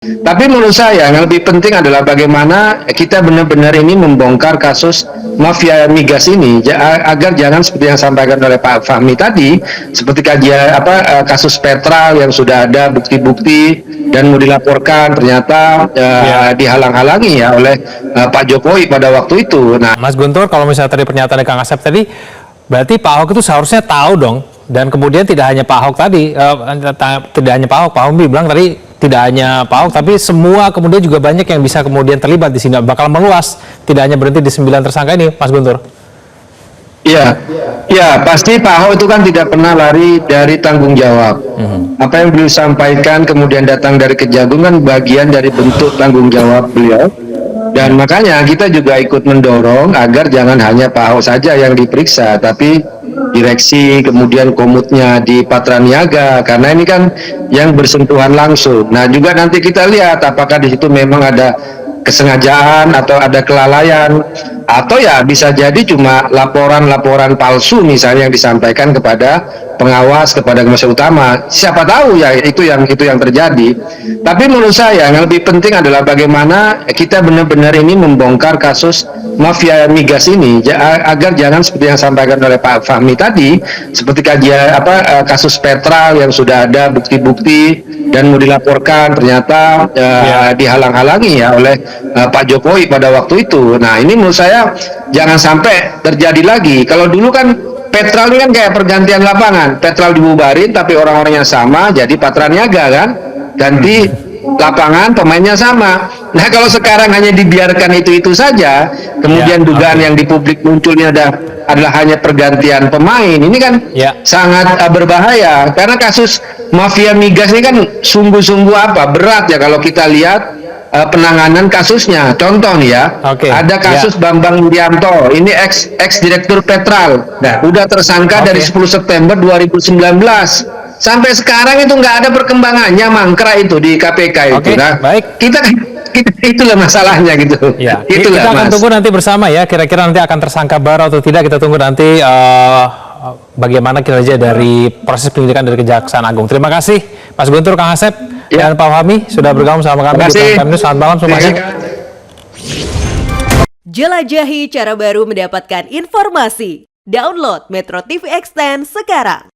Tapi menurut saya yang lebih penting adalah bagaimana kita benar-benar ini membongkar kasus mafia migas ini agar jangan seperti yang disampaikan oleh Pak Fahmi tadi, seperti kasus Petra yang sudah ada bukti-bukti dan mau dilaporkan ternyata dihalang-halangi ya oleh Pak Jokowi pada waktu itu. Nah, Mas Guntur, kalau misalnya tadi pernyataan Kang Asep tadi, berarti Pak Ahok itu seharusnya tahu dong. Dan kemudian tidak hanya Pak Ahok tadi, tidak hanya Pak Ahok, Pak Humbi bilang tadi tidak hanya Pak Ahok, tapi semua kemudian juga banyak yang bisa kemudian terlibat di sini, bakal meluas, tidak hanya berhenti di 9 tersangka ini, Mas Guntur. iya, ya pasti Pak Ahok itu kan tidak pernah lari dari tanggung jawab. Apa yang beliau sampaikan kemudian datang dari Kejagung kan bagian dari bentuk tanggung jawab beliau. Dan makanya kita juga ikut mendorong agar jangan hanya Pak Ahok saja yang diperiksa, tapi direksi, kemudian komutnya di Patraniaga, karena ini kan yang bersentuhan langsung. Nah juga nanti kita lihat apakah di situ memang ada kesengajaan atau ada kelalaian, atau ya bisa jadi cuma laporan-laporan palsu misalnya yang disampaikan kepada pengawas, kepada komisi utama. Siapa tahu ya itu yang terjadi. Tapi menurut saya yang lebih penting adalah bagaimana kita benar-benar ini membongkar kasus mafia migas ini agar jangan seperti yang disampaikan oleh Pak Fahmi tadi, seperti kasus Petra yang sudah ada bukti-bukti dan mau dilaporkan ternyata dihalang-halangi ya oleh Pak Jokowi pada waktu itu. Nah ini menurut saya jangan sampai terjadi lagi. Kalau dulu kan Petral ini kan kayak pergantian lapangan, Petral dibubarin tapi orang-orangnya sama, jadi Patraniaga kan ganti lapangan, pemainnya sama. Nah kalau sekarang hanya dibiarkan itu saja, kemudian dugaan yang di publik munculnya adalah hanya pergantian pemain, ini kan sangat berbahaya, karena kasus mafia migas ini kan sungguh-sungguh berat ya kalau kita lihat penanganan kasusnya. Contoh nih ya, ada kasus Bambang Irianto, ini ex direktur Petral, udah tersangka dari 10 September 2019. Sampai sekarang itu nggak ada perkembangannya, mangkrak itu di KPK itu. Nah, kita itulah masalahnya gitu. Ya, itulah, kita akan Mas. tunggu nanti bersama ya, kira-kira nanti akan tersangka baru atau tidak. Kita tunggu nanti bagaimana kinerja dari proses penyelidikan dari Kejaksaan Agung. Terima kasih Mas Guntur, Kang Asep, dan Pak Fahmi sudah bergabung sama kami di Prime News. Selamat malam semuanya. Jelajahi cara baru mendapatkan informasi. Download Metro TV Extend sekarang.